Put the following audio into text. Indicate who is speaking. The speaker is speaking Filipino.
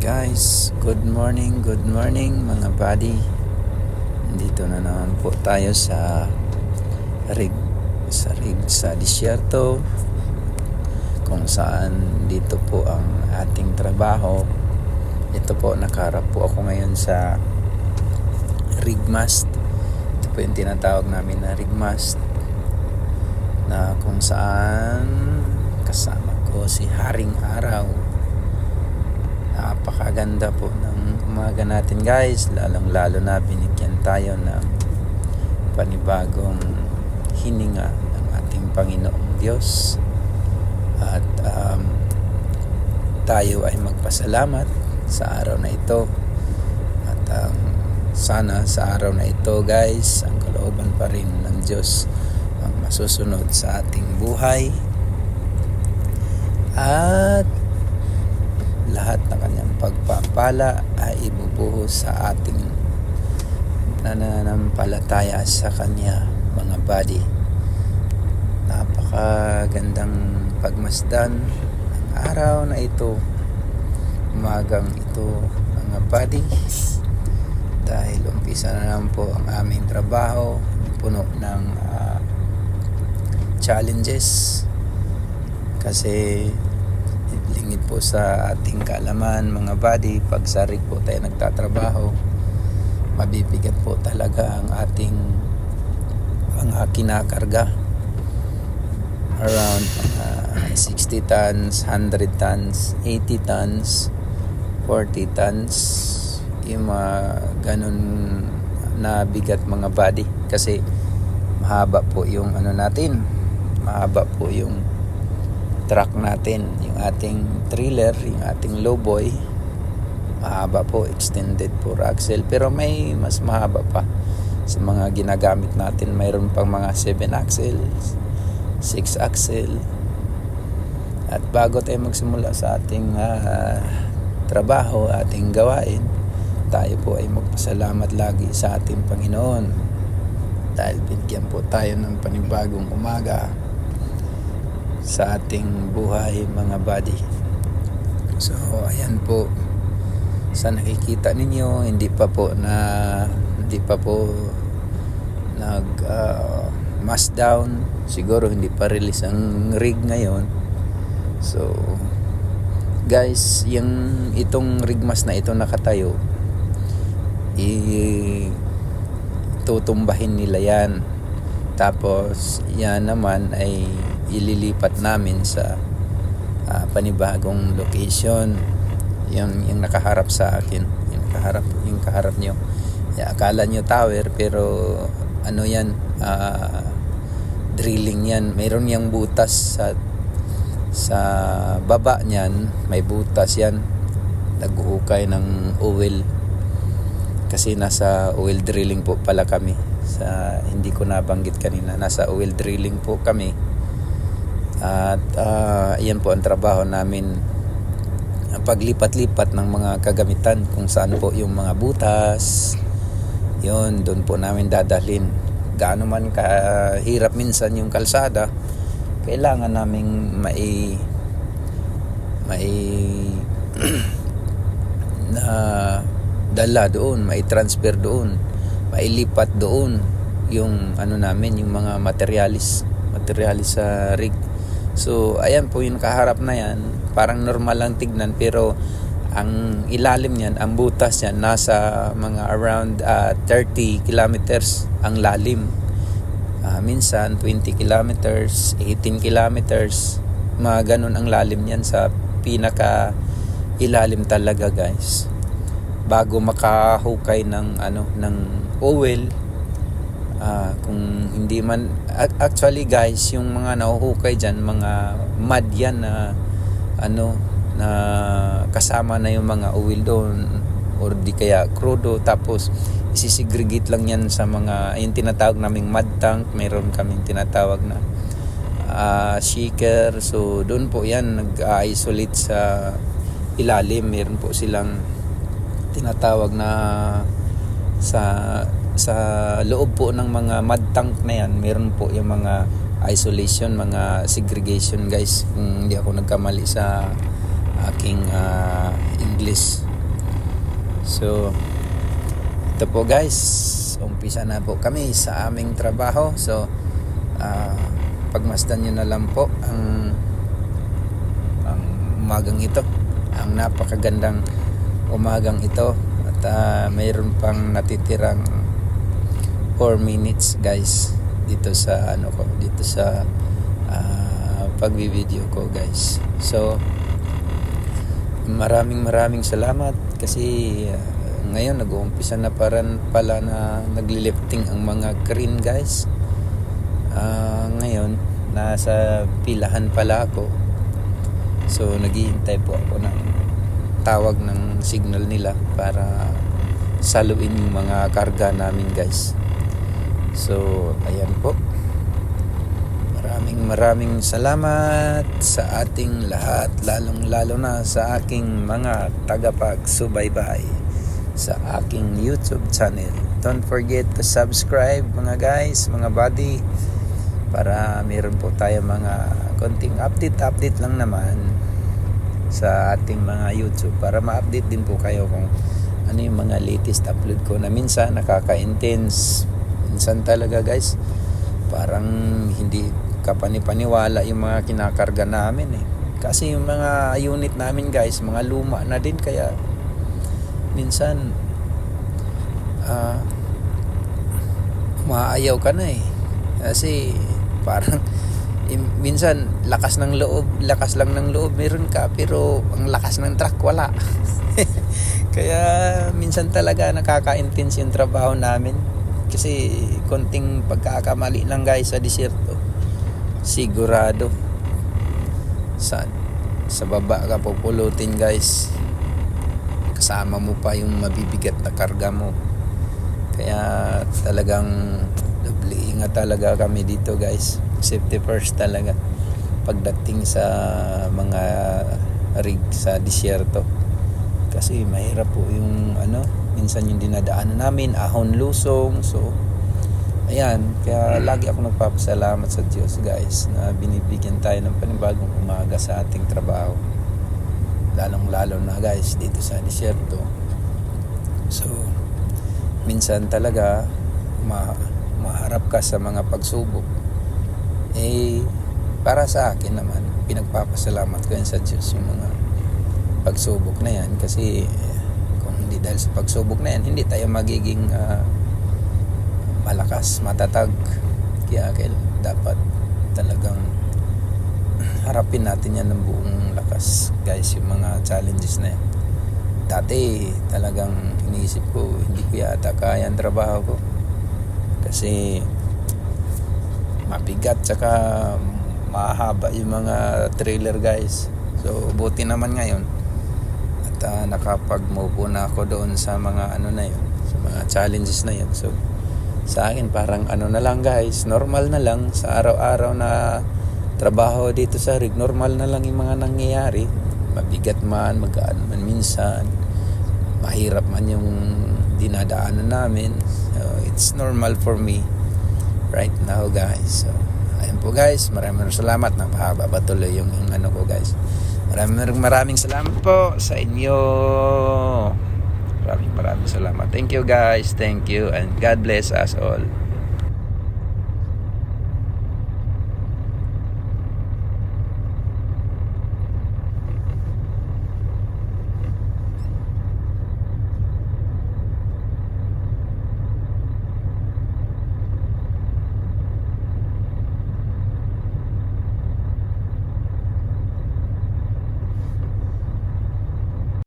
Speaker 1: Guys, good morning mga buddy. Dito na naman po tayo sa rig sa disyerto, kung saan dito po ang ating trabaho. Ito po, nakaharap po ako ngayon sa rig mast. Ito po yung tinatawag namin na rig mast, na kung saan kasama ko si Haring Araw. Napakaganda po ng umaga natin, guys, lalong lalo na binigyan tayo ng panibagong hininga ng ating Panginoong Diyos, at tayo ay magpasalamat sa araw na ito. At sana sa araw na ito, guys, ang kalooban pa rin ng Diyos ang masusunod sa ating buhay, at lahat ng kanyang pagpapala ay ibubuhos sa ating nananampalataya sa kanya, mga buddy. Napakagandang pagmasdan ang araw na ito, umagang ito, mga buddy, dahil umpisa na naman po ang aming trabaho, puno ng challenges, kasi lingid po sa ating kaalaman, mga buddy, pag sa rig po tayo nagtatrabaho, mabibigat po talaga ang ating kinakarga, around 60 tons, 100 tons, 80 tons, 40 tons, yung mga ganun na bigat, mga buddy, kasi mahaba po yung mahaba po yung truck natin, yung ating trailer, yung ating lowboy, mahaba po, extended 4 axle, pero may mas mahaba pa sa mga ginagamit natin. Mayroon pang mga 7 axle, 6 axle. At bago tayo magsimula sa ating trabaho, ating gawain, tayo po ay magpasalamat lagi sa ating Panginoon, dahil binigyan po tayo ng panibagong umaga sa ating buhay, mga buddy. So ayan po, sa nakikita ninyo, hindi pa po nag mask down, siguro hindi pa release ang rig ngayon. So guys, itong rig mask na ito nakatayo, tutumbahin nila yan, tapos yan naman ay ililipat namin sa panibagong location. Yung nakaharap sa akin, yung kaharap nyo, akala nyo tower, pero ano yan, drilling yan. Mayroon yang butas sa baba niyan, may butas yan, naghuhukay ng oil, kasi nasa oil drilling po pala kami. Hindi ko nabanggit kanina, nasa oil drilling po kami. At yan po ang trabaho namin, paglipat-lipat ng mga kagamitan, kung saan po yung mga butas, yun, doon po namin dadalhin. Gaano man kahirap minsan yung kalsada, kailangan naming mai na dala doon, mai-transfer doon, mailipat doon yung namin, yung mga materialis sa rig. So ayan po, yung kaharap na yan, parang normal lang tignan, pero ang ilalim niyan, ang butas niyan, nasa mga around 30 kilometers ang lalim. Minsan 20 kilometers, 18 kilometers, mga ganun ang lalim niyan, sa pinaka ilalim talaga, guys, bago makahukay ng oil. Kung hindi man, actually guys, yung mga nahuhukay dyan, mga mud yan na na kasama na yung mga oil doon, or di kaya crudo, tapos isisegregate lang yan sa mga, yung tinatawag naming mud tank. Mayroon kaming tinatawag na shaker. So doon po yan nag-isolate sa ilalim. Mayroon po silang tinatawag na sa loob po ng mga mud tank na yan, meron po yung mga isolation, mga segregation, guys, kung hindi ako nagkamali sa aking English. So ito po guys, umpisa na po kami sa aming trabaho. So pagmasdan nyo na lang po ang umagang ito, ang napakagandang umagang ito. At mayroon pang natitirang 4 minutes guys dito sa dito sa pagbibideo ko guys. So maraming salamat kasi ngayon nag-uumpisa na pala na nagli-lifting ang mga crane guys. Ngayon nasa pilahan pala ako, so naghihintay po ako ng tawag ng signal nila para saluin yung mga karga namin guys. So ayan po, maraming salamat sa ating lahat, lalong lalo na sa aking mga tagapagsubaybay sa aking YouTube channel. Don't forget to subscribe mga guys, mga buddy, para meron po tayo mga konting update lang naman sa ating mga YouTube, para ma-update din po kayo kung ano yung mga latest upload ko na minsan nakaka-intense, minsan talaga guys parang hindi kapanipaniwala yung mga kinakarga namin kasi yung mga unit namin guys mga luma na din, kaya minsan maayaw ka na kasi parang minsan lakas lang ng loob meron ka, pero ang lakas ng truck wala. Kaya minsan talaga nakaka-intense yung trabaho namin kasi konting pagkakamali lang guys sa disyerto, sigurado sa baba ka pupulutin guys, kasama mo pa yung mabibigat na karga mo. Kaya talagang doble ingat talaga kami dito guys, safety first talaga pagdating sa mga rig sa disyerto, kasi mahirap po yung minsan yung dinadaanan namin ahon lusong. So ayan, kaya lagi ako nagpapasalamat sa Diyos guys na binibigyan tayo ng panibagong umaga sa ating trabaho, lalong lalo na guys dito sa disyerto. So minsan talaga maharap ka sa mga pagsubok. Para sa akin naman, pinagpapasalamat ko yan sa Diyos yung mga pagsubok na yan, kasi kung hindi dahil sa pagsubok na yan, hindi tayo magiging malakas, matatag. Kaya dapat talagang harapin natin yan ng buong lakas guys, yung mga challenges na yan. Dati talagang iniisip ko hindi ko yata kaya ang trabaho ko kasi mabigat tsaka mahaba yung mga trailer guys. So buti naman ngayon at nakapag-move na ako doon sa mga na yun, sa mga challenges na yun. So sa akin parang na lang guys, normal na lang sa araw-araw na trabaho dito sa rig, normal na lang yung mga nangyayari, mabigat man, magaan man minsan, mahirap man yung dinadaanan namin. So it's normal for me right now guys. So ayun po guys, maraming salamat, napahaba pa tuloy yung ko guys. Maraming salamat po sa inyo, maraming salamat. Thank you guys, thank you, and God bless us all.